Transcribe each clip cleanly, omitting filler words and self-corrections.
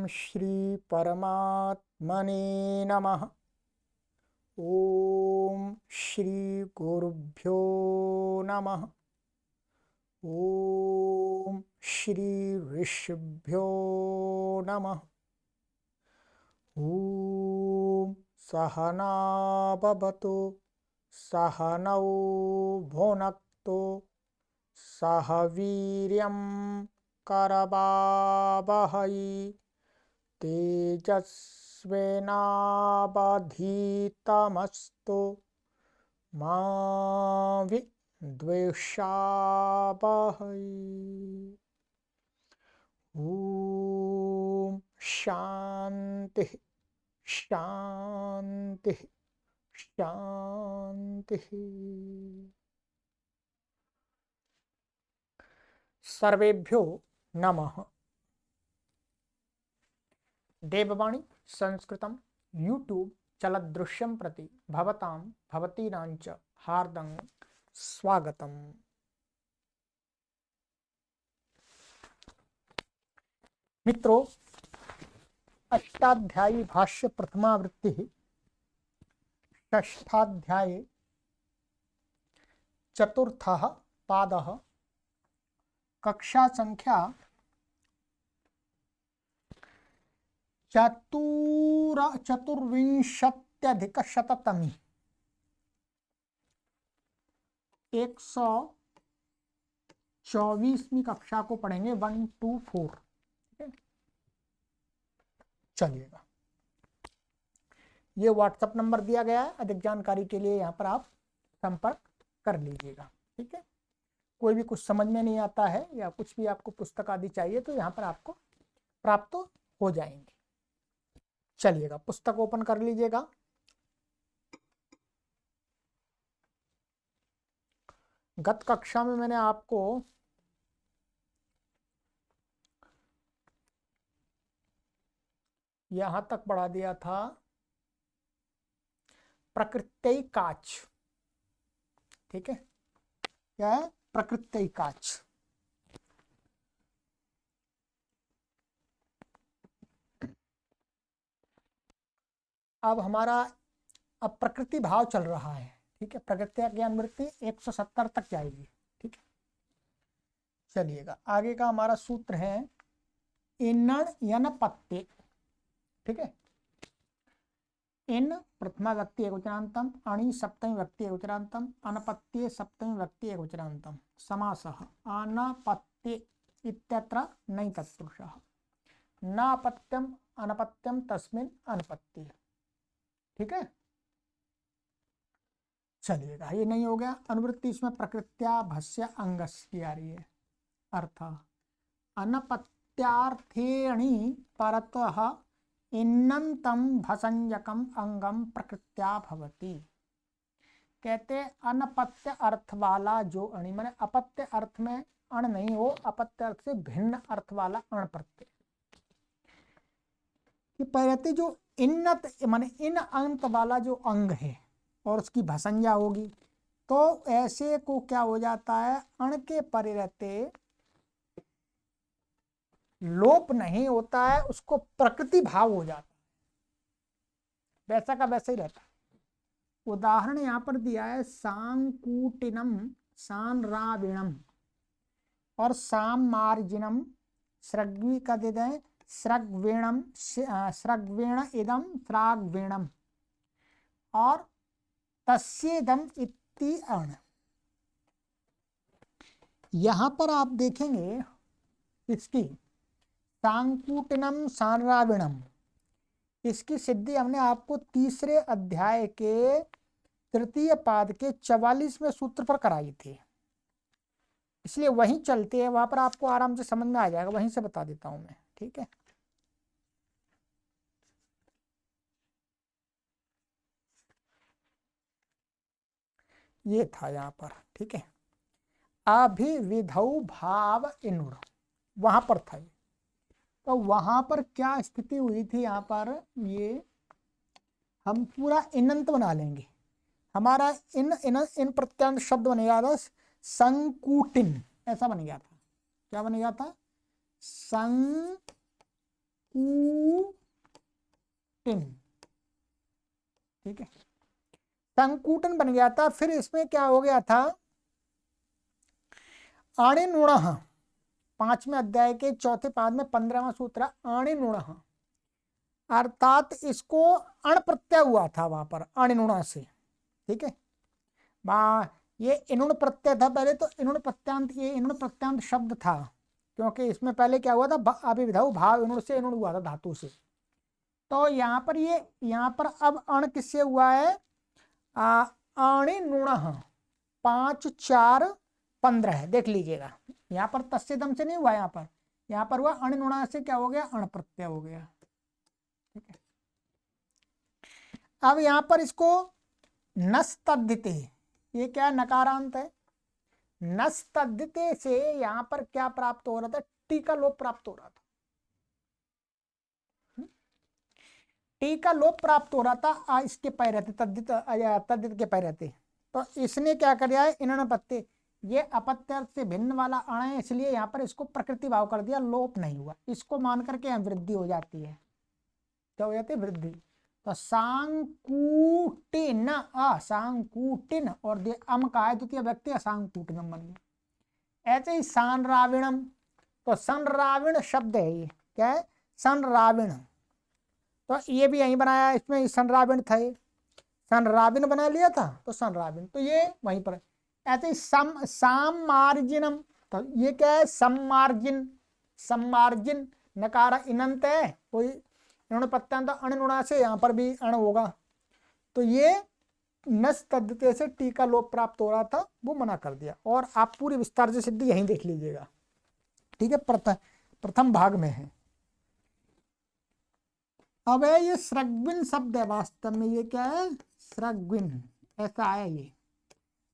श्री परमात्मने नमः। ओम श्री गुरुभ्यो नमः। ओम श्री ऋषिभ्यो नमः। ओम सहना भवतु सहनौ भुनक्तु सह वीर्यं करवावहै तेजस्विनावधीतमस्तु मा विद्विषावहै। ओम शांति शांति शांति। सर्वेभ्यो नमः। देववाणी संस्कृतं यूट्यूब चलदृश्यं प्रति भवतां भवतीनां च हार्दं स्वागतम्। मित्रों, अष्टाध्यायी भाष्य प्रथमावृत्ति षष्ठाध्याये चतुर्थः पादः कक्षा संख्या चतुर्विंशत्यधिकशततमी 124वीं कक्षा को पढ़ेंगे 124। चलिएगा, ये व्हाट्सएप नंबर दिया गया है, अधिक जानकारी के लिए यहाँ पर आप संपर्क कर लीजिएगा। ठीक है, कोई भी कुछ समझ में नहीं आता है या कुछ भी आपको पुस्तक आदि चाहिए तो यहाँ पर आपको प्राप्त हो जाएंगे। चलिएगा, पुस्तक ओपन कर लीजिएगा। गत कक्षा में मैंने आपको यहां तक पढ़ा दिया था प्रकृति काच। ठीक है, क्या है प्रकृति काच? अब हमारा अब प्रकृति भाव चल रहा है। ठीक है, प्रकृति ज्ञान वृत्ति 170 तक जाएगी। ठीक है, चलिएगा, आगे का हमारा सूत्र है इनण यन पत्ते। ठीक है, इन प्रथमा व्यक्ति एकवचनान्तम, अणि सप्तमी व्यक्ति एकवचनान्तम, अनपत्ये सप्तमी व्यक्ति एकवचनान्तम। समासः अनपत्ये इत्यत्र नहीं तत्पुरुषः, न अपत्यम अनपत्यम तस्मिन् अनपत्ये। ठीक है, चलिएगा, ये नहीं हो गया। अनुवृत्ति इसमें प्रकृत्या भस्य अंगस की आ रही है। अर्थ अनपत्यार्थेणि परतः इन्नंतम भसंजकम अंगम प्रकृत्या भवति। कहते अनपत्य अर्थ वाला जो अणि, माने अपत्य अर्थ में अण नहीं हो, अपत्य अर्थ से भिन्न अर्थ वाला अण प्रत्यय कि पहले जो इन्नत माने इन अंत वाला जो अंग है और उसकी भसंज्ञा होगी तो ऐसे को क्या हो जाता है, अण के परे रहते लोप नहीं होता है, उसको प्रकृति भाव हो जाता है, वैसा का वैसा ही रहता है। उदाहरण यहाँ पर दिया है सांकूटिनम सांराविणम और सामार्जिनम। सृग्वी का दे दें सृग्वेणम सृग्वेण इदम सृग्वेणम और तस्येदम इति अण। यहां पर आप देखेंगे इसकी सांकूटिनम सांराविणम, इसकी सिद्धि हमने आपको तीसरे अध्याय के तृतीय पाद के 44वें सूत्र पर कराई थी, इसलिए वहीं चलते हैं, वहां पर आपको आराम से समझ में आ जाएगा, वहीं से बता देता हूं मैं। ठीक है, ये था यहाँ पर। ठीक है, अभिविधौ भाव इनुर वहां पर था। तो वहां पर क्या स्थिति हुई थी, यहाँ पर ये हम पूरा इनंत बना लेंगे। हमारा इन इन इन प्रत्यांत शब्द बनेगा था संकूटिन, ऐसा बन गया था। क्या बन गया था? ठीक है, संकूटन बन गया था। फिर इसमें क्या हो गया था, आणिनुण, 5वें अध्याय के चौथे पाद में 15वां सूत्र, आणिनुण, अर्थात इसको अण प्रत्यय हुआ था वहां पर आणिनुणा से। ठीक है, ये इनुण प्रत्यय था पहले, तो इनुण प्रत्यांत, ये इनुण प्रत्यांत शब्द था, क्योंकि इसमें पहले क्या हुआ था, अभिविधाऊ भाव इनुण से इनुण हुआ था धातु से। तो यहाँ पर यहाँ पर अब अण किससे हुआ है, आणिनुण, 5 4 15 देख लीजिएगा। यहाँ पर तस्सेदम से नहीं हुआ, यहाँ पर हुआ अणिनुणा से, क्या हो गया, अण प्रत्यय हो गया। ठीक है, अब यहाँ पर इसको नस्तद्धिते, ये क्या नकारांत है, नस्तद्धिते से यहाँ पर क्या प्राप्त हो रहा था, टी का लोप प्राप्त हो रहा था। टी का लोप प्राप्त हो रहा था, इसके पै रहते, तद्धित के पै रहते। तो इसने क्या कर दिया है, इन्होंने पत्ते, ये अपत्य से भिन्न वाला अण है, इसलिए यहाँ पर इसको प्रकृति भाव कर दिया, लोप नहीं हुआ। इसको मान करके यहाँ वृद्धि हो जाती है, क्या हो जाती है, वृद्धि। तो सांकूटिन, सांकूटिन, और अम का है द्वितीय व्यक्ति, सांकूटिनम बन गया। ऐसे ही संराविणम, तो संराविण शब्द है ये, क्या है, संराविण। तो ये भी यहीं बनाया, इसमें संराविण था, ये संराविण बना लिया था, तो संराविण, तो ये वहीं पर। ऐसे ही सम्मार्जिनम, तो ये क्या है, सम्मार्जिन, सम्मार्जिन, नकार इनंत है, कोई इन्होंने प्रत्यांत अणनुणा से, यहाँ पर भी अण होगा। तो ये नस तद्धिते से टी का लोप प्राप्त हो रहा था, वो मना कर दिया। और आप पूरी विस्तार से सिद्धि यहीं देख लीजिएगा। ठीक है, प्रथम भाग में है। अब है ये स्रग्विन शब्द है, वास्तव में ये क्या है, स्रग्विन, ऐसा है ये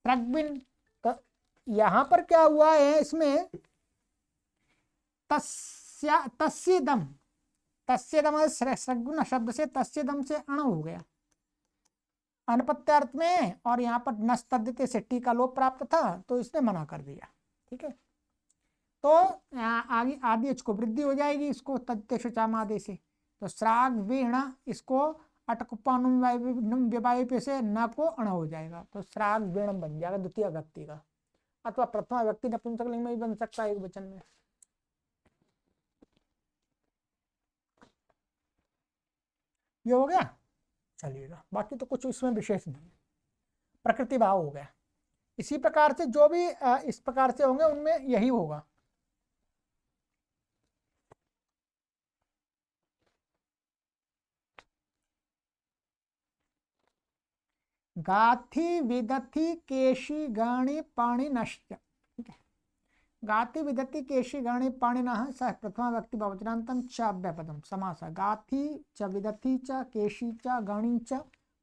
स्रग्विन। तो यहां पर क्या हुआ है, इसमें तस्येदम, तस्येदम स्रग्विन शब्द से तस्येदम से अण हो गया अनपत्यार्थ में, और यहाँ पर नस्तद्धिते से टी का लोप प्राप्त था, तो इसने मना कर दिया। ठीक है, तो आगे आदि को वृद्धि हो जाएगी, इसको तद्देश चामादे से। तो श्राग वीण, इसको अटकुपानुम विवाहित से न को अण हो जाएगा, तो श्राग वीणम बन जाएगा द्वितीय व्यक्ति का, अथवा प्रथमा व्यक्ति नपुंसकलिंग में भी बन सकता है एक वचन में। ये हो गया, चलिएगा, बाकी तो कुछ इसमें विशेष नहीं, प्रकृति भाव हो गया। इसी प्रकार से जो भी इस प्रकार से होंगे उनमें यही होगा। गाथी विदथी केशी गणी पाणी नश्च। ठीक है, गाथी विदथी केशी गणी पाणिनः सह प्रथमा व्यक्ति बहुवचनान्तं च अव्यपदम समास। गाथी च विदथी च केशी च गणी च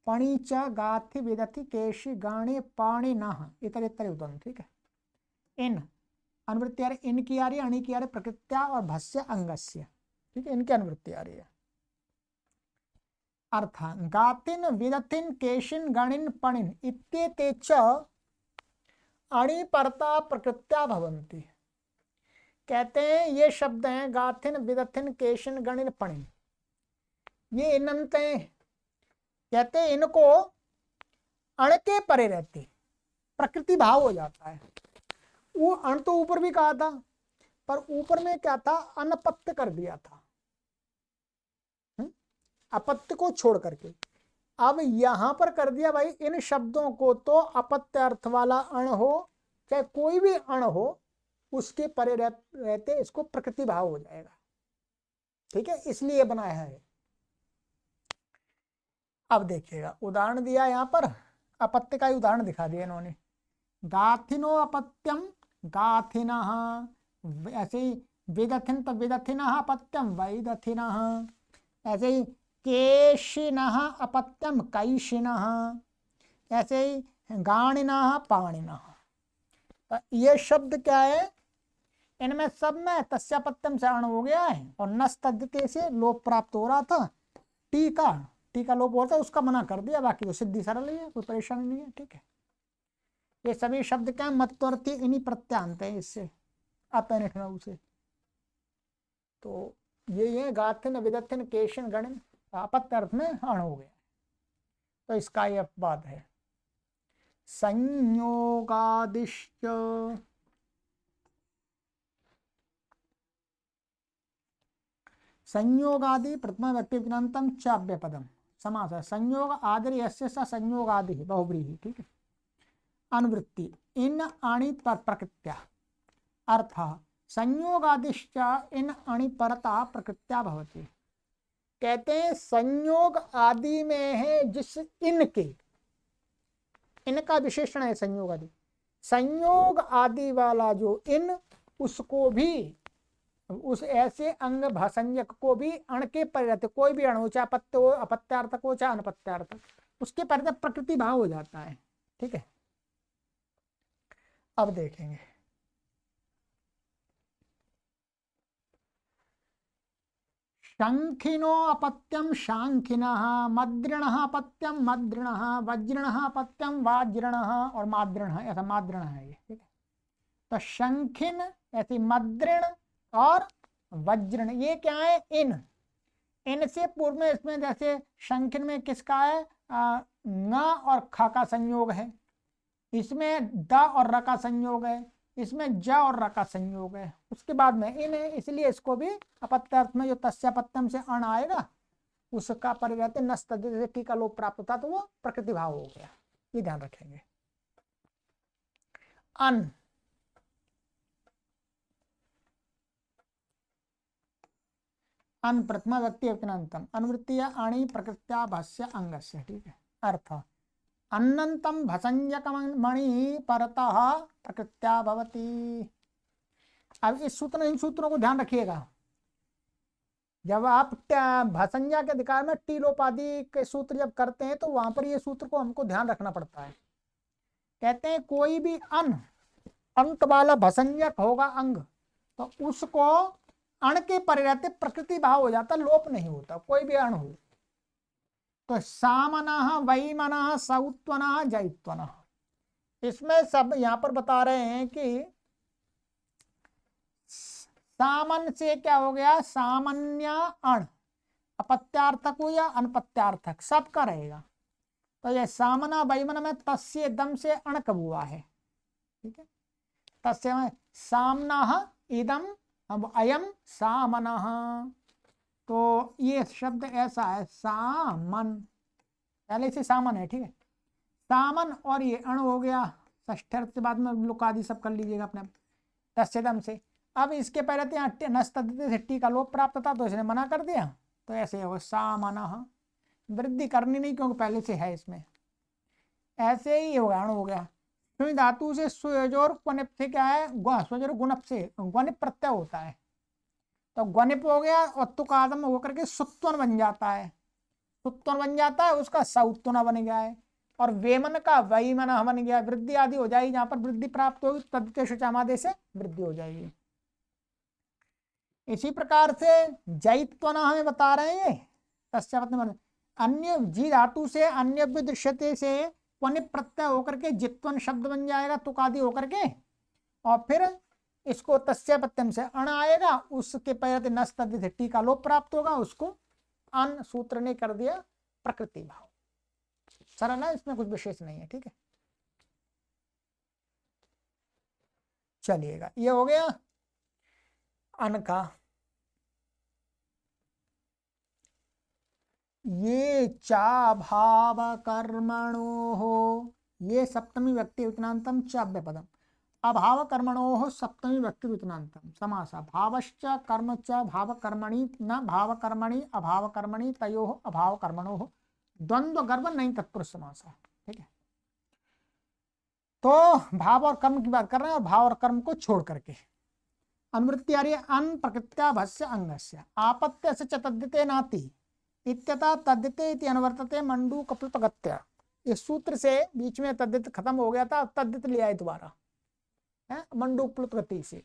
पणी च गाथी विदथी केशी गणी पाणिनः इतर उदम। ठीक है, इन अनुवृत्ति आ रही, इनकी आ रही है, अणी की आ रही, प्रकृत्या और भस्य अंगस्य। ठीक है, इनकी अनुवृत्ति आ रही है। अर्थ गातिन विदथिन केशिन गणिन पणिन इत्येते च अणिपरता प्रकृत्या भवन्ति। कहते हैं ये शब्द हैं गाथिन विदथिन केशिन गणिन पणिन, ये इनंत हैं। कहते हैं इनको अण के परे रहते प्रकृति भाव हो जाता है। वो अण तो ऊपर भी कहा था, पर ऊपर में क्या था, अनपत्य कर दिया था, अपत्य को छोड़ करके। अब यहां पर कर दिया भाई, इन शब्दों को तो अपत्य अर्थ वाला अण हो चाहे कोई भी अण हो, उसके परे रहते इसको प्रकृति भाव हो जाएगा। ठीक है, इसलिए बनाया है। अब देखिएगा उदाहरण दिया यहां पर, अपत्य का ही उदाहरण दिखा दिया इन्होंने। गाथिनो अपत्यम गाथिनः, ऐसे ही विदथिन तो विदथिनः अपत्यम वैदथिनः, ऐसे ही केशिनः अपत्यम कैशिनः, ऐसे ही गाणिनः पाणिनः। ये शब्द क्या है, इनमें सब में तस्यापत्यम से अण हो गया है, और नस्तद्धिते से लोप प्राप्त हो रहा था, टी का लोप होता है, उसका मना कर दिया। बाकी तो सिद्धि सरल ही है, कोई परेशानी नहीं है। ठीक है, ये सभी शब्द क्या मत्वर्थी इन्हीं प्रत्यांत है, इससे अपनिष्णव से। तो ये गाथिन विदथिन केशन गणन अपत्य अर्थ में अण हो गया, तो इसका यह बात है। संयोगादिश्च संयोगादि प्रथमा व्यक्ति विनंतम चाव्य पदम समास है। संयोग आदि यस्य स संयोगादि बहुब्रीहि, ठीक है। अनुवृत्ति इन अणि पर प्रकृत्या अर्थ संयोगादिश्च इन अणि परता प्रकृत्या भवति। कहते हैं संयोग आदि में है जिस इनके, इनका विशेषण है संयोग आदि, संयोग आदि वाला जो इन, उसको भी, उस ऐसे अंग भाषंजक को भी अण के परिवर्त, कोई भी अण हो, चाहे पत्य हो, अपत्यार्थक हो, चाहे अनपत्यार्थक, उसके परिवर्त प्रकृति भाव हो जाता है, ठीक है। अब देखेंगे शंखिनो अपत्यम शांखिनः, मद्रिणः अपत्यम मद्रिणः, वज्रिणः अपत्यम वाज्रिणः और माद्रिणः, ऐसा माद्रिणः है ये, ठीक है। तो शंखिन ऐसी मद्रिण और वज्रिण, ये क्या है? इन, इनसे पूर्व में इसमें जैसे शंखिन में किसका है? न और ख का संयोग है, इसमें द और र का संयोग है, इसमें ज और र का संयोग है, उसके बाद में इन है, इसलिए इसको भी अपत्यार्थ में जो तस्यापत्यम से अण आएगा उसका परिवर्तन नस्त से टी का लोप प्राप्त होता तो वो प्रकृति भाव हो गया, ये ध्यान रखेंगे। अन अन प्रथमा व्यक्ति अवतनंतम अनुवृत्ति अणि प्रकृत्या भाष्य अंगस्य, ठीक है। अर्थ अन्नंतम भसंजक मणि परतः प्रकृत्या भवति। अब इस सूत्र, इन सूत्रों को ध्यान रखिएगा। जब आप भसंज्ञा के अधिकार में टीलोपादि के सूत्र जब करते हैं तो वहां पर ये सूत्र को हमको ध्यान रखना पड़ता है। कहते हैं कोई भी अंत वाला भसंज्ञक होगा अंग, तो उसको अण के परिवर्ते प्रकृति भाव हो जाता, लोप नहीं होता, कोई भी अण हो। तो सामनः वैमनः सौत्वनः जैत्वनः, इसमें सब यहां पर बता रहे हैं कि सामन से क्या हो गया? सामान्य अण, अपत्यार्थक हो या अनपत्यार्थक सबका रहेगा। तो ये सामना वैमन में तस्य दम से अण कब हुआ है, ठीक है। तस्य में सामना इदम, अब अयम सामनः, तो ये शब्द ऐसा है सामन, पहले से सामन है, ठीक है। सामन और ये अण हो गया, षष्ठ्यर्थ के बाद में लुकादि सब कर लीजिएगा अपने तस्दम से। अब इसके पहले यहाँ नस्तदिति से टी का लोप प्राप्त था तो इसने मना कर दिया, तो ऐसे होगा सामनः, वृद्धि करनी नहीं क्योंकि पहले से है इसमें, ऐसे ही होगा, अण हो गया। सुई धातु से सुयजोर क्वनिप से क्या है? सुयजोर गुणप से ग्वनिप प्रत्यय होता है, तो ग्वनिप हो गया और तुक आदम होकर के सुत्वन बन जाता है, सुत्वन बन जाता है, उसका सौत्वना बन गया है, और वेमन का वैमन बन गया, वृद्धि आदि हो जाएगी। जहां पर वृद्धि प्राप्त होगी तद्धिते शुचामादे से वृद्धि हो जाएगी। इसी प्रकार से जैत्वना हमें बता रहे हैं, तस्यापत्य अन्य जी धातु से अन्य दृश्यते से क्वनिप प्रत्यय होकर के जित्वन शब्द बन जाएगा तुकादि होकर के, और फिर इसको तस्यापत्यम से अण आएगा, उसके पहले नस्तदिति टी का लोप प्राप्त होगा, उसको अन सूत्र ने कर दिया प्रकृति भाव। सरल है, इसमें कुछ विशेष नहीं है, ठीक है। चलिएगा, ये हो गया अन का। ये चा भाव कर्मणो हो, ये सप्तमी व्यक्ति वितनांतम चाव्य पदम, अभाव कर्मणो हो सप्तमी व्यक्ति वितनांतम समासा, भावश्च कर्म च भाव कर्मणि न भाव कर्मणि अभाव कर्मणि तयो अभाव कर्मणो हो, द्वंद्व गर्भ नहीं तत्पुरुष समासा, ठीक है। तो भाव और कर्म की बात कर रहे हैं, और भाव और कर्म को छोड़ करके अनुवृत्ति आ रही है। अन प्रकृत्या भस्य अंगस्य आपत्य से तद्धिते नाति इत्यता तद्धिते इति अनुवर्तते मंडू कप्लुपगत्या। इस सूत्र से बीच में तद्धित खत्म हो गया था, तद्धित लिया है दोबारा मंडू प्लुतगति से।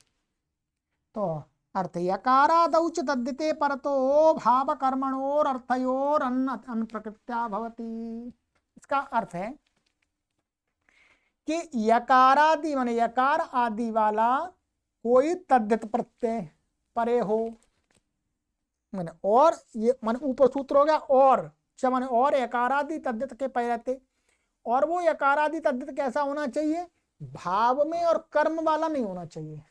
तो अर्थ यकारादौच तद्धिते परतो भाव कर्मणोर अर्थयोर अन्न प्रकृत्या भवति। इसका अर्थ है कि यकारादि माने यकार आदि वाला कोई तद्धित प्रत्यय परे हो, मैंने और, ये मैंने ऊपर सूत्र हो गया और, जब मैंने और यकारादि तद्धित के पै रहते, और वो यकारादि तद्धित कैसा होना चाहिए, भाव में और कर्म वाला नहीं होना चाहिए।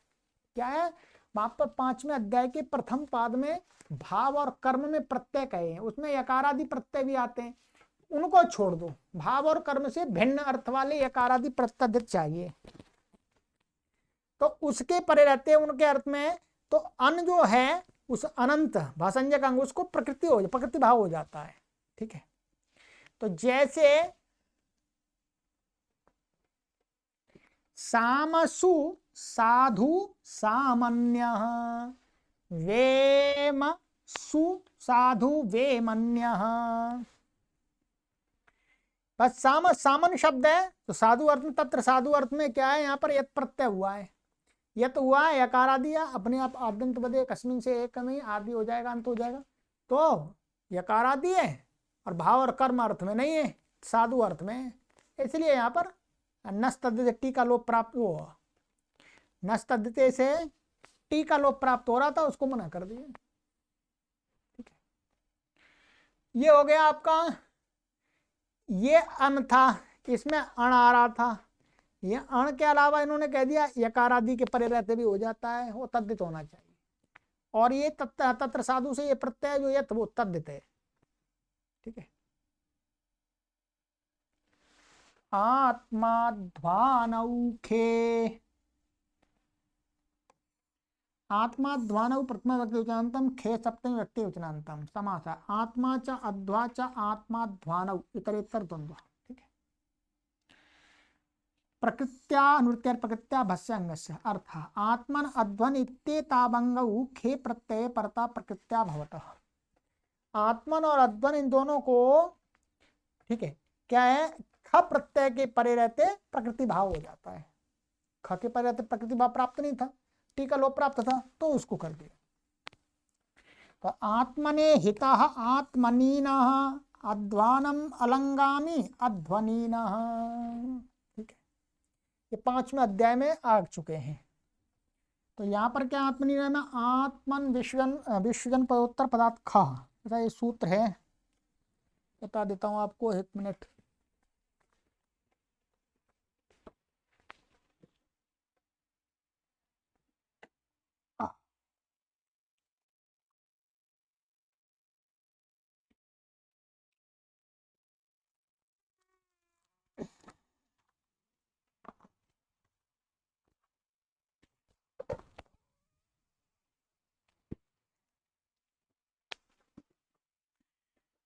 क्या है, वहां पर 5वें अध्याय के प्रथम पाद में भाव और कर्म में प्रत्यय कहे हैं, उसमें यकारादि प्रत्यय भी आते हैं, उनको छोड़ दो, भाव और कर्म से भिन्न अर्थ वाले यकारादि प्रत्यय चाहिए। तो उसके परे रहते हैं उनके अर्थ में, तो अन जो है उस अनंत भाषंजक अंग उसको प्रकृति भाव हो जाता है। ठीक है, तो जैसे सामसु साधु सामान्य, वेम सु साधु वेमन्य, बस सामन शब्द है तो साधु अर्थ में, तत्र साधु अर्थ में क्या है, यहाँ पर यत प्रत्यय हुआ है, यत हुआ है, यकार आदि अपने आप आद्यंत बदे कस्मिन से एक में आदि हो जाएगा, अंत हो जाएगा, तो यकार आदि है और भाव और कर्म अर्थ में नहीं है, साधु अर्थ में है, इसलिए यहाँ पर नस तद्धिते टी का लोप प्राप्त हुआ, नस तद्धिते से टी का लोप प्राप्त हो रहा था, उसको मना कर दिया। ठीक है, ये हो गया आपका, ये अन था, इसमें अण आ रहा था, ये अण के अलावा इन्होंने कह दिया यकार आदि के परे रहते भी हो जाता है, वो तद्धित होना चाहिए, और ये तत्र साधु से ये प्रत्यय जो यत वो तद्धित है। ठीक है, आत्मा ध्वानौखे, आत्मा ध्वानौ प्रथम व्यक्ति वचनांतम खे सप्तमी व्यक्ति वचनांतम समास, आत्मा च अध्वा च आत्मा ध्वानौ इतरेतर द्वंद्व। ठीक है, प्रकृत्या अनुवृत्ति प्रकृत्या भस्य अंगस्य अर्थ आत्मन अध्वन इत्येतावंगौ खे प्रत्यय परता प्रकृत्या भवतः, आत्मन और अध्वन इन दोनों को, ठीक है, क्या है, ख प्रत्यय के परे रहते प्रकृति भाव हो जाता है, ख के परे रहते प्रकृति भाव प्राप्त नहीं था, टी का लोप प्राप्त था, तो उसको कर दिया। तो आत्मने हिता आत्मनीनः अध्वानम अलंगामी अध्वनीनः। ठीक है, ये 5वें अध्याय में आ चुके हैं। तो यहाँ पर क्या आत्मनीन में आत्मन विश्वजन पदोत्तर पदार्थ ख, ऐसा ये सूत्र है, बता देता हूँ आपको, 1 मिनट।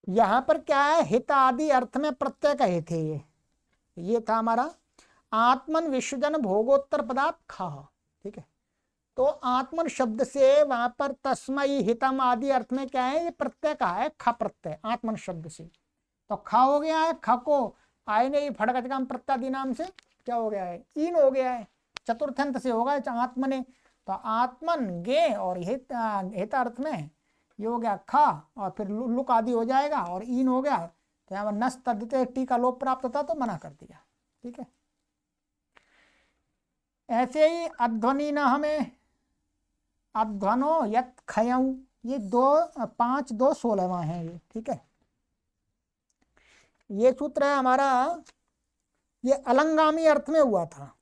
यहाँ पर क्या है, हित आदि अर्थ में प्रत्यय कहे थे, ये था हमारा आत्मन विश्वजन भोगोत्तर पदार्थ ख। ठीक है, तो आत्मन शब्द से वहां पर तस्मई हितम आदि अर्थ में क्या है, ये प्रत्यय कहा है, ख प्रत्यय आत्मन शब्द से, तो ख हो गया है, ख को आय ने फटगचकाम प्रत्यादि नाम से क्या हो गया है, ईन हो गया है, चतुर्थंत से होगा आत्मने, तो आत्मन गे और हित अर्थ में ये हो गया ख, और फिर लुक आदि हो जाएगा और ईन हो गया, तो यहाँ पर नस तद्धिते टी का लोप प्राप्त था तो मना कर दिया। ठीक है, ऐसे ही अध्वनि न हमें अध्वनो यत खयऊ, ये 5 2 16वां है ये। ठीक है, ये सूत्र है हमारा, ये अलंगामी अर्थ में हुआ था,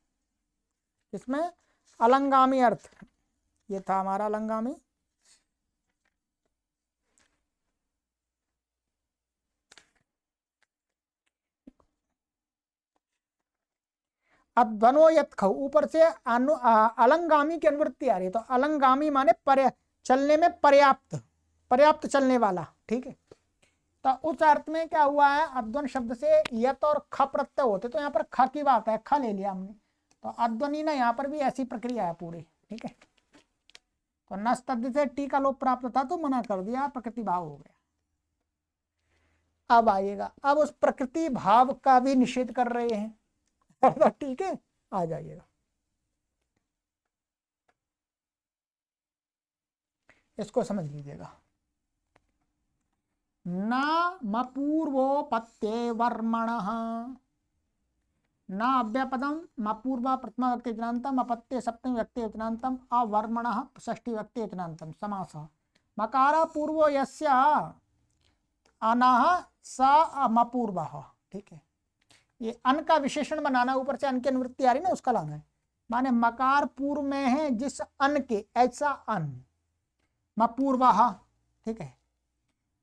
इसमें अलंगामी अर्थ, ये था हमारा अलंगामी। अध्वनो यत ख, ऊपर से अलंगामी की अनुवृत्ति आ रही है, तो अलंगामी माने चलने में पर्याप्त, पर्याप्त चलने वाला। ठीक है, तो उस अर्थ में क्या हुआ है, अध्वन शब्द से यत और ख प्रत्यय होते, तो यहाँ पर ख की बात है, ख ले लिया हमने, तो अध्वनी ना यहाँ पर भी ऐसी प्रक्रिया है पूरी। ठीक है, तो नस तद्धित से टी का लोप प्राप्त था तो मना कर दिया, प्रकृति भाव हो गया। अब आइएगा, अब उस प्रकृति भाव का भी निषेध कर रहे हैं। ठीक है, आ जाइएगा, इसको समझ लीजिएगा। न मपूर्वोपत्ते वर्मणः, न अव्यपदम मपूर्व प्रथम व्यक्ति वचनांतम अपत्ये सप्तमी व्यक्ति वचनांतम अवर्मणः षष्ठी व्यक्ति वचनांतम समासः, मकारा पूर्वो यस्य अनः स अमपूर्वः। ठीक है, ये अन का विशेषण बनाना, ऊपर से अन की अनुवृत्ति आ रही ना, उसका लाना है। माने मकार पूर्व में है जिस अन के, ऐसा अन, मपूर्वः। ठीक है,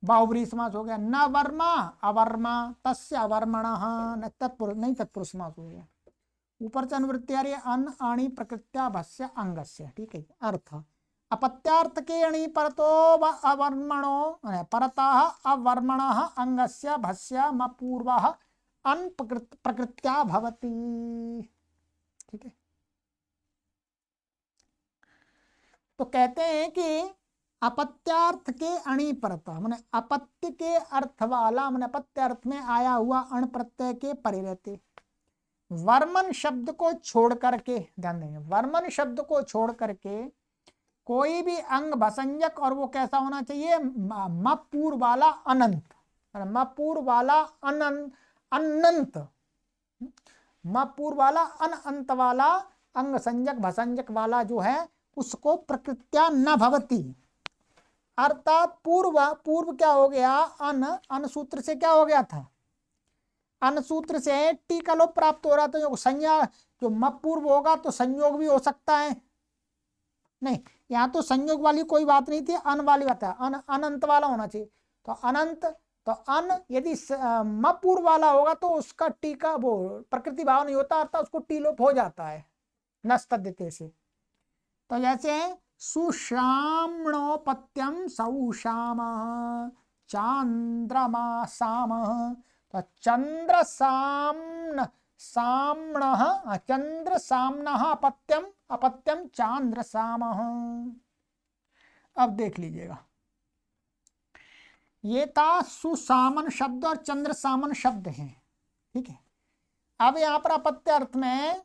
बाहुव्रीहि समास हो गया। न वर्मा अवर्मा तस्य अवर्मणः, न तत्पुरुष, नहीं तत्पुरुष समास हो गया। ऊपर से अनुवृत्ति आ रही है अन अणि प्रकृत्या भस्य अंगस्य। ठीक है, अर्थ अपत्यार्थ के अणि परतो अवर्मणो परतः अवर्मणः अंगस्य भस्य मपूर्वः अन प्रकृत्या भवति। ठीक है, तो कहते हैं कि अपत्यार्थ के अणि परता, माने अपत्य के अर्थ वाला, माने अपत्य अर्थ में आया हुआ अण प्रत्यय के परे रहते। वर्मन शब्द को छोड़ करके, ध्यान देंगे, वर्मन शब्द को छोड़ करके कोई भी अंग भसंजक, और वो कैसा होना चाहिए, मपूर्व वाला अनंत, मपूर्व वाला अनंत, अनंत, मपूर्व वाला अनंत वाला अंग संजक भसंजक वाला जो है, उसको प्रकृत्या न भवती। अर्थात पूर्व, पूर्व क्या हो गया, अन, अन सूत्र से क्या हो गया था, अन सूत्र से टी का लोप प्राप्त हो रहा था। जो संज्ञा, जो मपूर्व होगा तो संयोग भी हो सकता है, नहीं, यहाँ तो संयोग वाली कोई बात नहीं थी, अन वाली बात है, अन अनंत वाला होना चाहिए। तो अनंत, तो अन यदि मपूर्व वाला होगा तो उसका टी का वो प्रकृति भाव नहीं होता, अर्थात उसको टी लोप हो जाता है नस्तद्यते से। तो जैसे सुश्रामणोपत्यम सौशाम चांद्रमा साम, तो चंद्र सामन सामण, चंद्र सामन अपत्यम, अपत्यम चांद्र साम। अब देख लीजिएगा, ये था सुसामन शब्द और चंद्र सामन शब्द हैं। ठीक है, अब यहां पर अपत्य अर्थ में,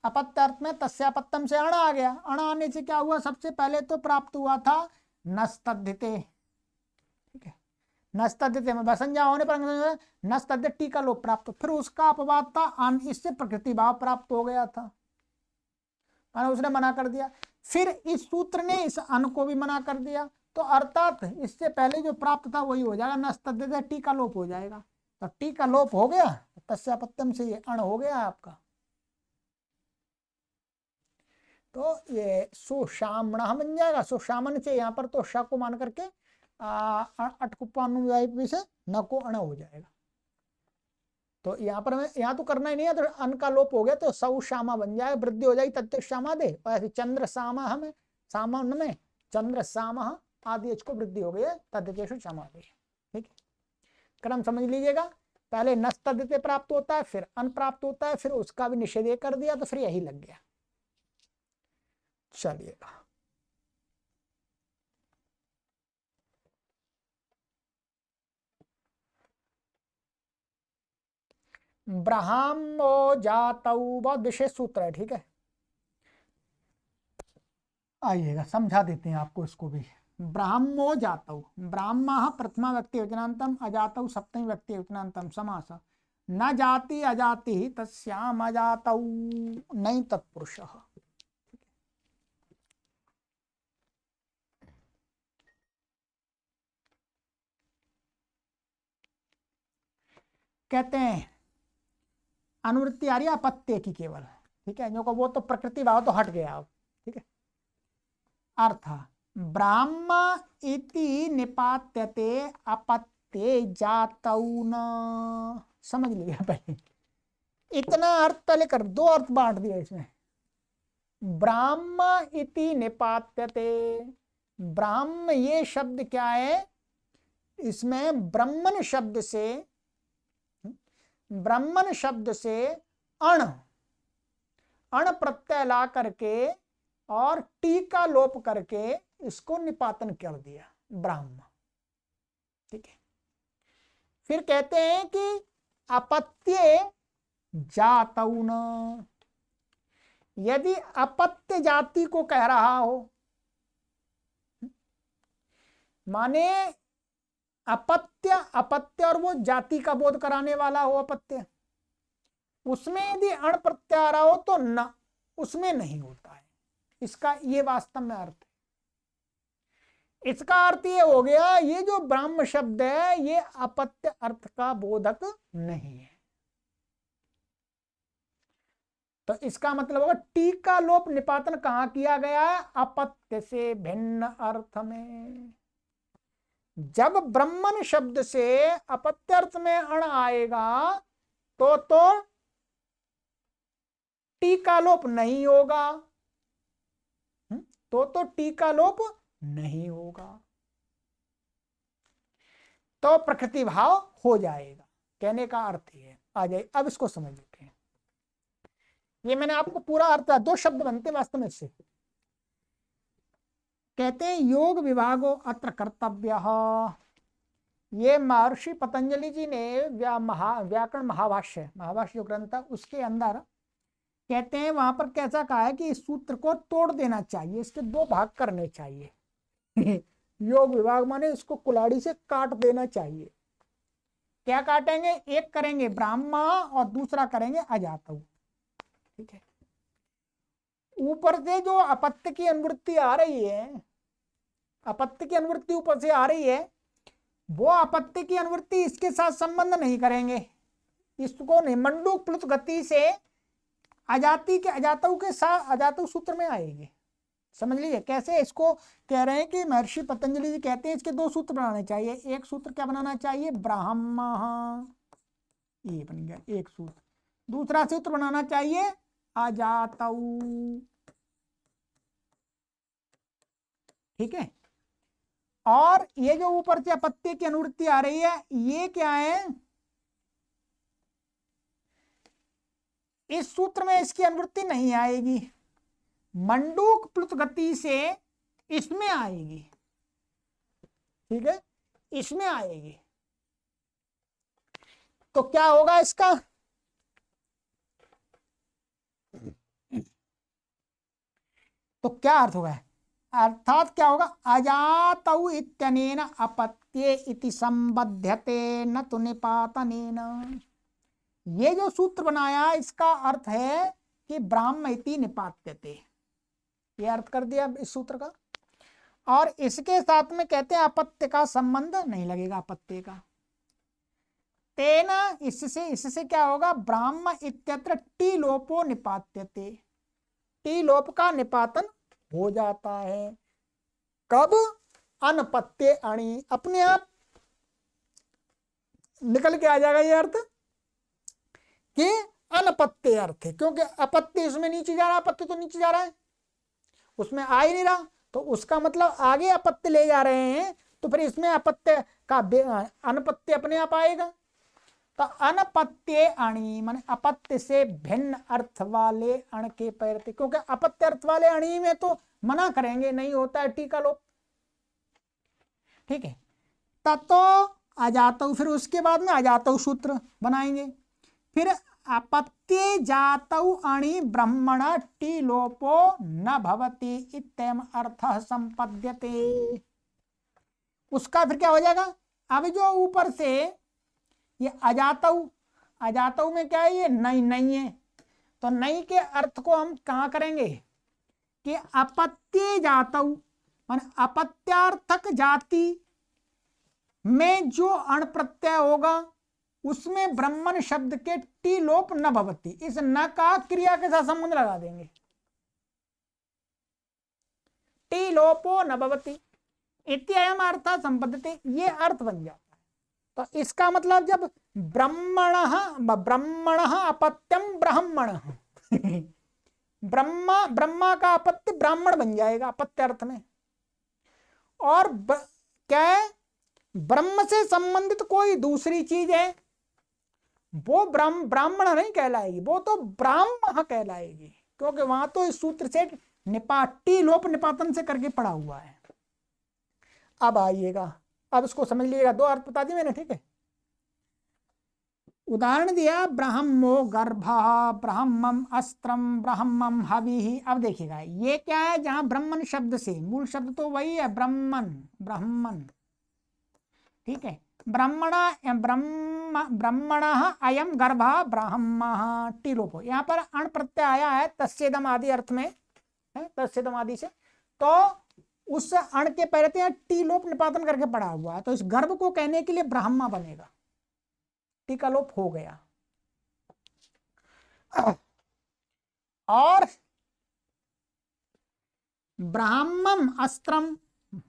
अपत्य अर्थ में तस्यापत्यम से अण आ गया। अण आने से क्या हुआ, सबसे पहले तो प्राप्त हुआ था नस्तद्धिते। ठीक है, नस्तद्धिते में बसंज्ञा होने पर नस्तद्धित का लोप प्राप्त, फिर उसका अपवाद था अन, इससे प्रकृति भाव प्राप्त हो गया था, उसने मना कर दिया। फिर इस सूत्र ने इस अन को भी मना कर दिया, तो अर्थात इससे पहले जो प्राप्त था वही हो जाएगा, नस्तद्धित टी का लोप हो जाएगा। तो टी का लोप हो गया, तस्यापत्यम से ये अण हो गया आपका। तो ये सुशामण बन जाएगा। सुशामन से यहाँ पर तो श को मान करके अटकुप्पानुयायी से न को अण हो जाएगा। तो यहाँ पर मैं, यहाँ तो करना ही नहीं है, तो अन का लोप हो गया तो सौ श्यामा बन जाएगा, वृद्धि हो जाएगी तत्व श्यामा दे, और ऐसे चंद्र सामा हमें सामान में चंद्र सामा आदि को वृद्धि हो गई है तद्देशु श्यामा दे। ठीक, क्रम समझ लीजिएगा, पहले नस्तद्धिते प्राप्त होता है, फिर अन प्राप्त होता है, फिर उसका भी निषेध कर दिया, तो फिर यही लग गया। चलिएगा, ब्राह्मो जातौ बहुत विशेष सूत्र है। ठीक है, आइएगा समझा देते हैं आपको इसको भी। ब्राह्मो जातौ, ब्राह्म प्रथमा व्यक्ति वचनांतम, अजातौ सप्तमी व्यक्ति वचनांतम समास। न जाति अजाति तस्याम अजातौ नहीं तत्पुरुषः। कहते हैं अनुवृत्ति आ रही है अपत्य की केवल। ठीक है, जो को वो तो प्रकृति भाव तो हट गया अब। ठीक है, अर्थ ब्राह्म इति निपात्यते अपत्ये जातौ न, समझ लिया पहले, इतना अर्थ पहले कर, दो अर्थ बांट दिया इसमें। ब्राह्म इति निपात्यते, ब्राह्म ये शब्द क्या है, इसमें ब्रह्मन शब्द से, ब्रह्मन शब्द से अण, अण प्रत्यय ला करके और टी का लोप करके इसको निपातन कर दिया ब्राह्म। ठीक है, फिर कहते हैं कि अपत्ये जातौ न, यदि अपत्य जाति को कह रहा हो, माने अपत्य, अपत्य और वो जाति का बोध कराने वाला हो अपत्य, उसमें यदि अण प्रत्यय आ रहा हो तो न, उसमें नहीं होता है। इसका ये वास्तव में अर्थ है। इसका अर्थ ये हो गया, ये जो ब्राह्म शब्द है ये अपत्य अर्थ का बोधक नहीं है। तो इसका मतलब होगा टी का लोप निपातन कहां किया गया है? अपत्य से भिन्न अर्थ में। जब ब्रह्मन शब्द से अपत्य अर्थ में अण आएगा तो टी का लोप नहीं होगा। तो टी का लोप नहीं होगा, तो प्रकृति भाव हो जाएगा। कहने का अर्थ है, आ जाए अब इसको समझ लेते हैं। ये मैंने आपको पूरा अर्थ, दो शब्द बनते वास्तव में इससे। कहते हैं योग विभागो अत्र कर्तव्य। ये महर्षि पतंजलि जी ने व्याकरण महाभाष्य जो ग्रंथ है उसके अंदर कहते हैं, वहां पर कैसा कहा है कि इस सूत्र को तोड़ देना चाहिए, इसके दो भाग करने चाहिए। योग विभाग माने इसको कुल्हाड़ी से काट देना चाहिए। क्या काटेंगे? एक करेंगे ब्राह्मा और दूसरा करेंगे अजातऊ। ठीक है, ऊपर से जो अपत्य की अनुवृत्ति आ रही है, अपत्य की अनुवृत्ति ऊपर से आ रही है, वो अपत्य की अनुवृत्ति इसके साथ संबंध नहीं करेंगे, इसको नहीं, मंडूक प्लुत गति से अजाति के अजातऊ के साथ अजातऊ सूत्र में आएगी। समझ लीजिए कैसे इसको कह रहे हैं कि महर्षि पतंजलि जी कहते हैं इसके दो सूत्र बनाने चाहिए। एक सूत्र क्या बनाना चाहिए? ब्राह्म, ये बन गया एक सूत्र। दूसरा सूत्र बनाना चाहिए अजातऊ। ठीक है, और ये जो ऊपर से अपत्य की अनुवृत्ति आ रही है, ये क्या है? इस सूत्र में इसकी अनुवृत्ति नहीं आएगी, मंडूक प्लुत गति से इसमें आएगी। ठीक है, इसमें आएगी। तो क्या होगा इसका? तो क्या अर्थ होगा? अर्थात क्या होगा? अजातौ इत्यनेन अपत्ये इति संबध्यते न तु निपातनेन। ये जो सूत्र बनाया इसका अर्थ है कि ब्राह्म इति निपात्यते, ये अर्थ कर दिया इस सूत्र का। और इसके साथ में कहते हैं अपत्य का संबंध नहीं लगेगा, अपत्य का। तेना इससे क्या होगा? ब्राह्म इत्यत्र टी लोपो निपात्यते, टी लोप का निपातन हो जाता है। कब? अनपत्य अणि, अपने आप निकल के आ जाएगा ये अर्थ कि अनपत्य अर्थ है, क्योंकि अपत्य इसमें नीचे जा रहा है, अपत्य तो नीचे जा रहा है, उसमें आ ही नहीं रहा, तो उसका मतलब आगे अपत्य ले जा रहे हैं, तो फिर इसमें अपत्य का अनपत्य अपने आप आएगा। तो अनपत्य अणि माने अपत्य से भिन्न अर्थ वाले अण के पैरते, क्योंकि अपत्य अर्थ वाले अणि में तो मना करेंगे, नहीं होता है टीका लोप। ठीक है, ततो अजातौ, फिर उसके बाद में अजातौ सूत्र बनाएंगे। फिर अपत्ये जातौ अणि ब्रह्मण टी लोपो न भवति इत्ययम् अर्थः संपद्यते। उसका फिर क्या हो जाएगा? अब जो ऊपर से ये अजातऊ, अजातऊ में क्या है? ये नहीं है, तो नहीं के अर्थ को हम कहाँ करेंगे कि अपत्ये जातऊ माने अपत्यार्थक जाति में जो अण प्रत्यय होगा उसमें ब्रह्मन शब्द के टी लोप न भवति, इस न का क्रिया के साथ संबंध लगा देंगे, टी लोपो न भवति इत्ययम् अर्थः संपद्यते, ये अर्थ बन जाता है। तो इसका मतलब जब ब्रह्मणः अपत्यम ब्राह्मण, ब्रह्मा का अपत्य ब्राह्मण बन जाएगा अपत्य अर्थ में। और क्या है? ब्रह्म से संबंधित कोई दूसरी चीज है वो ब्राह्मण नहीं कहलाएगी, वो तो ब्राह्म कहलाएगी, क्योंकि वहां तो इस सूत्र से टी लोप निपातन से करके पड़ा हुआ है। अब आइएगा, अब इसको समझ लीजिएगा, दो अर्थ बता दिए मैंने। ठीक है, उदाहरण दिया ब्रह्मो गर्भ, ब्रह्मम अस्त्रम, ब्रह्मम हविः। अब देखिएगा ये क्या है? जहां ब्रह्मन शब्द से, मूल शब्द तो वही है ब्रह्मन। ठीक है, ब्रह्मण अयम गर्भ ब्राह्म टी लोपो, यहाँ पर अण प्रत्यय आया है तस्येदम आदि अर्थ में, तस्येदम आदि से। तो उस अण के पहले रहते हैं टी लोप निपातन करके पड़ा हुआ है, तो इस गर्भ को कहने के लिए ब्राह्मा बनेगा, टी का लोप हो गया। और ब्राह्मम अस्त्रम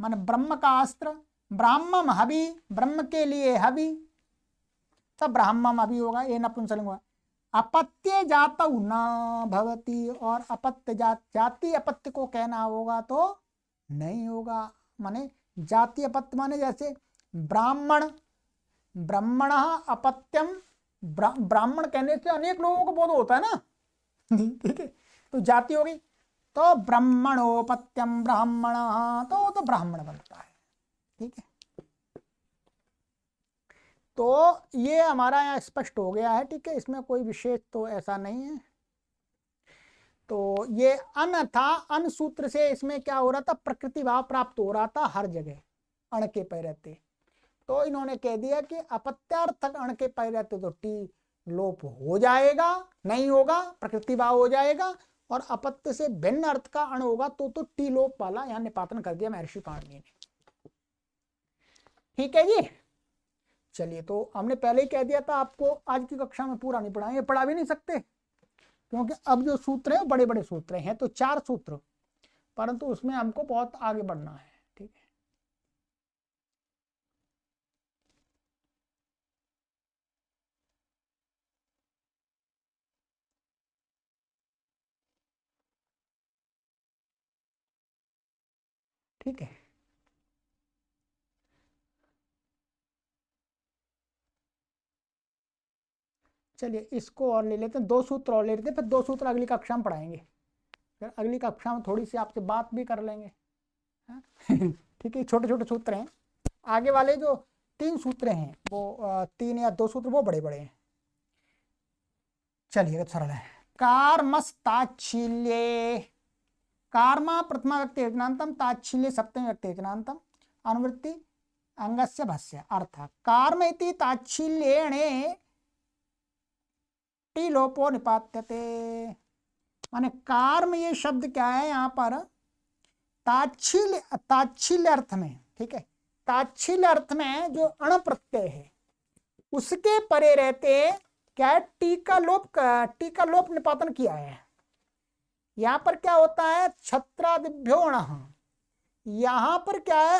मान ब्रह्म का अस्त्र, ब्राह्मम हवि ब्रह्म के लिए हवि, सब ब्राह्मम हवि होगा, ये नपुंसकलिंग होगा। अपत्य जात न भवती, और अपत्य जाति अपत्य को कहना होगा तो नहीं होगा। माने जाति अपत्य माने जैसे ब्राह्मण, ब्राह्मण अपत्यम, ब्राह्मण कहने से अनेक लोगों को बोध होता है ना ठीक है, तो जाति होगी, तो ब्राह्मणोपत्यम ब्राह्मण, तो ब्राह्मण बनता है। ठीक है, तो ये हमारा यहाँ स्पष्ट हो गया है। ठीक है, इसमें कोई विशेष तो ऐसा नहीं है। तो ये अन था, अन सूत्र से इसमें क्या हो रहा था, प्रकृति भाव प्राप्त हो रहा था हर जगह अण के पै रहते, तो इन्होंने कह दिया कि अपत्यार्थक अण के पै रहते तो टी लोप हो जाएगा, नहीं होगा, प्रकृति भाव हो जाएगा, और अपत्य से भिन्न अर्थ का अण होगा तो टी लोप वाला यहाँ निपातन कर दिया महर्षि पाणिनि ने। ठीक है जी, चलिए, तो हमने पहले ही कह दिया था आपको आज की कक्षा में पूरा नहीं पढ़ाएंगे, पढ़ा भी नहीं सकते, क्योंकि अब जो सूत्र है वो बड़े बड़े सूत्र हैं, तो 4 सूत्र, परंतु उसमें हमको बहुत आगे बढ़ना है। ठीक है, ठीक है, चलिए इसको और ले लेते हैं, 2 सूत्र और ले लेते हैं, फिर 2 सूत्र अगली कक्षा में पढ़ाएंगे, फिर अगली कक्षा में थोड़ी सी आपसे बात भी कर लेंगे। ठीक है, छोटे छोटे सूत्र हैं, आगे वाले जो 3 सूत्र हैं वो 3 या 2 सूत्र वो बड़े बड़े हैं। चलिए सरल है। कार्मस्ताच्छील्ये, कार्मा प्रथमा व्यक्ति एकनांतम, ताच्छील्ये सप्तमी व्यक्ति एकनांतम, अनुवृत्ति अंगस्य भस्य, अर्थ कार्म इति ताच्छील्येणे टी लोपो निपात्यते। माने कार्म ये शब्द क्या है यहाँ पर, ताच्छील्य, ताच्छील्य अर्थ में, ठीक है, ताच्छील्य अर्थ में जो अण प्रत्यय है उसके परे रहते क्या है, टी का लोप निपातन किया है। यहां पर क्या होता है, छत्रादिभ्यो अणः, यहां पर क्या है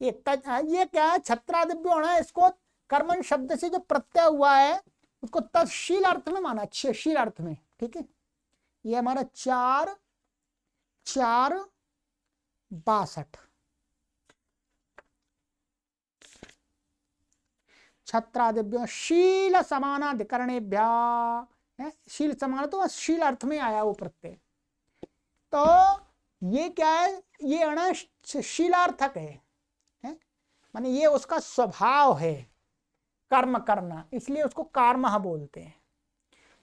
ये क्या है, छत्रादिभ्यो अणः, इसको कर्मण शब्द से जो प्रत्यय हुआ है उसको तत्शील अर्थ में माना, शील अर्थ में। ठीक है, ये हमारा 4 छत्रादिभ्यो शील समानाधिकरणेभ्य, शील समान तो शील अर्थ में आया वो प्रत्यय, तो ये क्या है, ये अण शीलार्थक है, माने ये उसका स्वभाव है कर्म करना, इसलिए उसको कार्मः बोलते हैं।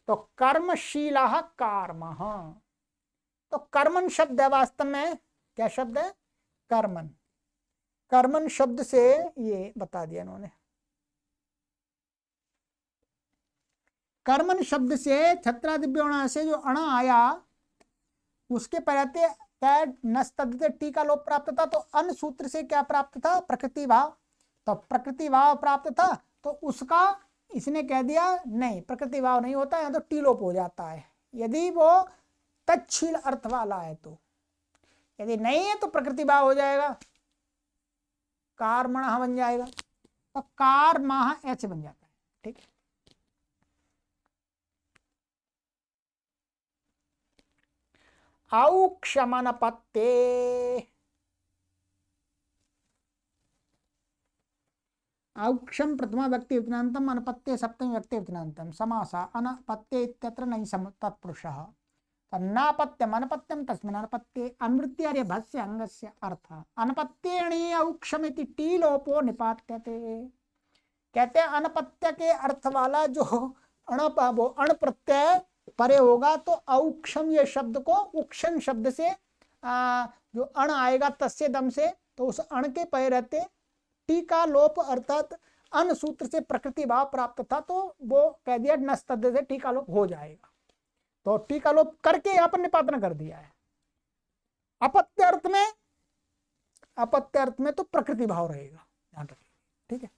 तो कर्मशीलः कार्मः, तो कर्मन शब्द है वास्तव में, क्या शब्द है, कर्मन, कर्मन शब्द से ये बता दिया इन्होंने, कर्मन शब्द से छत्रादिभ्यो से जो अण आया उसके पहले नस्तद्धित टी का लोप प्राप्त था, तो अन सूत्र से क्या प्राप्त था, प्रकृति भाव, तो प्रकृति भाव प्राप्त था, तो उसका इसने कह दिया नहीं, प्रकृति भाव नहीं होता है तो टी लोप हो जाता है, यदि वो तच्छील अर्थ वाला है तो, यदि नहीं है तो प्रकृति भाव हो जाएगा, कार्मणः बन जाएगा, तो कार्मः ऐसे बन जाता है। ठीक है, औक्षमनपत्ते, औक्षम प्रथमा व्यक्ति विज्ञानतम, अनपत्ते सप्तमी व्यक्ति विज्ञानतम, समासा अनपत्ते इत्यत्र नहीं सम तत्पुरुषः, नापत्यम अनपत्यम तस्मिन् अनपत्ते, अनुवृत्ति भस्य अंगस्य, अर्थ अनपत्येणी औक्षम इति टी लोपो निपात्यते। कहते हैं अनपत्य के अर्थ वाला जो अण प्रत्यय परे होगा तो औक्षम ये शब्द को उक्षण शब्द से जो अण आएगा तस्य दम से, तो उस अण के परे रहते टी का लोप, अर्थात अन सूत्र से प्रकृति भाव प्राप्त था, तो वो कह दिया नस्तद्ध से टी का लोप हो जाएगा, तो टी का लोप करके यहाँ पर निपातन कर दिया है। अपत्य अर्थ में तो प्रकृति भाव रहेगा, ध्यान रखिए, ठीक है।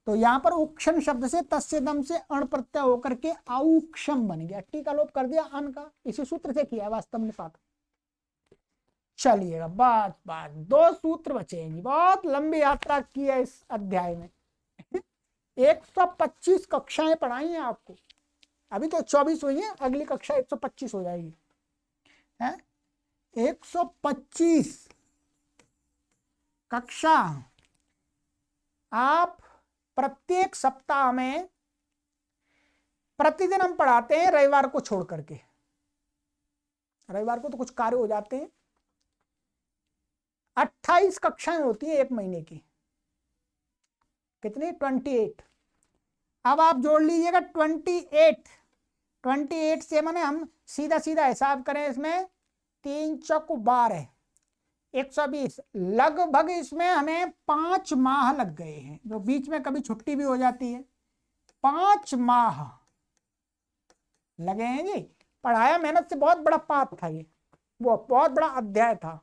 तो यहाँ पर उक्षण शब्द से तस्य दम से अण प्रत्यय होकर के औक्षम बन गया, टी का लोप कर दिया अन का, इसी सूत्र से किया वास्तव में पाठ। चलिएगा, बात 2 सूत्र बचे हैं, बहुत लंबी यात्रा की है इस अध्याय में। 125 कक्षाएं पढ़ाई हैं आपको, अभी तो 24 हुई है, अगली कक्षा 125 हो जाएगी, है 125 कक्षा आप प्रत्येक सप्ताह में प्रतिदिन हम पढ़ाते हैं, रविवार को छोड़ करके। रविवार को तो कुछ कार्य हो जाते हैं। 28 कक्षाएं होती है एक महीने की, कितनी 28। अब आप जोड़ लीजिएगा 28 से माने हम सीधा सीधा हिसाब करें, इसमें 3 चौक 12 120, लगभग इसमें हमें 5 माह लग गए हैं, जो बीच में कभी छुट्टी भी हो जाती है। 5 माह लगे हैं जी, पढ़ाया मेहनत से, बहुत बड़ा पाठ था ये, वो बहुत बड़ा अध्याय था।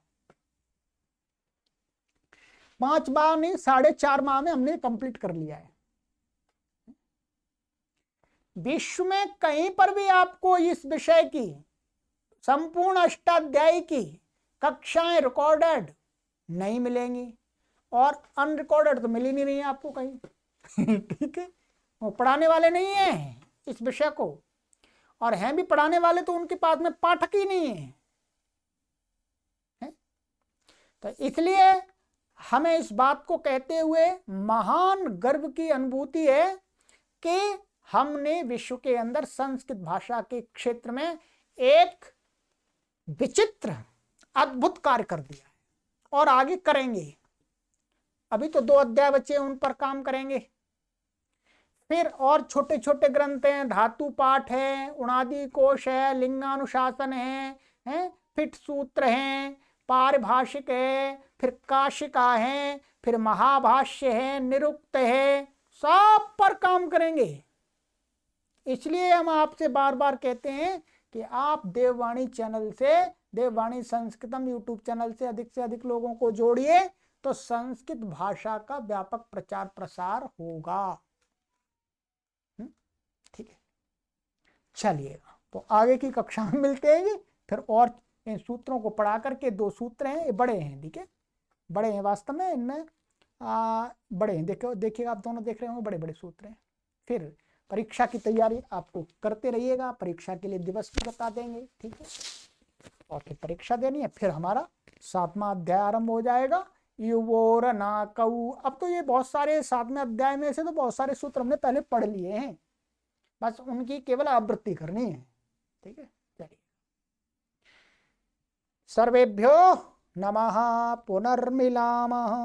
5 माह नहीं, 4.5 माह में हमने कंप्लीट कर लिया है। विश्व में कहीं पर भी आपको इस विषय की संपूर्ण अष्टाध्यायी की कक्षाएं रिकॉर्डेड नहीं मिलेंगी, और अनरिकॉर्डेड तो मिल ही नहीं रही है आपको कहीं। ठीक है, वो पढ़ाने वाले नहीं है इस विषय को, और हैं भी पढ़ाने वाले तो उनके पास में पाठक ही नहीं है। तो इसलिए हमें इस बात को कहते हुए महान गर्व की अनुभूति है कि हमने विश्व के अंदर संस्कृत भाषा के क्षेत्र में एक विचित्र अद्भुत कार्य कर दिया है, और आगे करेंगे। अभी तो 2 अध्याय बचे, उन पर काम करेंगे। फिर और छोटे छोटे ग्रंथ हैं, धातु पाठ है, उणादि कोश है, लिंगानुशासन है, फिट सूत्र हैं, पारिभाषिक है, फिर काशिका है, फिर महाभाष्य है, निरुक्त है, सब पर काम करेंगे। इसलिए हम आपसे बार बार कहते हैं कि आप देववाणी चैनल से, देववाणी संस्कृतम यूट्यूब चैनल से अधिक लोगों को जोड़िए, तो संस्कृत भाषा का व्यापक प्रचार प्रसार होगा। ठीक है, चलिएगा, तो आगे की कक्षा में मिलते हैं। फिर और इन सूत्रों को पढ़ा करके, 2 सूत्र हैं, ये बड़े हैं, ठीक है, बड़े हैं वास्तव में, इनमें बड़े हैं, देखिएगा आप दोनों देख रहे होंगे, बड़े बड़े सूत्र हैं। फिर परीक्षा की तैयारी आपको करते रहिएगा, परीक्षा के लिए दिवस भी बता देंगे, ठीक है, और फिर परीक्षा देनी है। फिर हमारा 7वां अध्याय आरंभ हो जाएगा, युवोर ना कऊ। अब तो ये बहुत सारे 7वें अध्याय में से तो बहुत सारे सूत्र हमने पहले पढ़ लिए हैं, बस उनकी केवल आवृत्ति करनी है, ठीक है। चलिए, सर्वेभ्यो नमः, पुनर्मिलामः।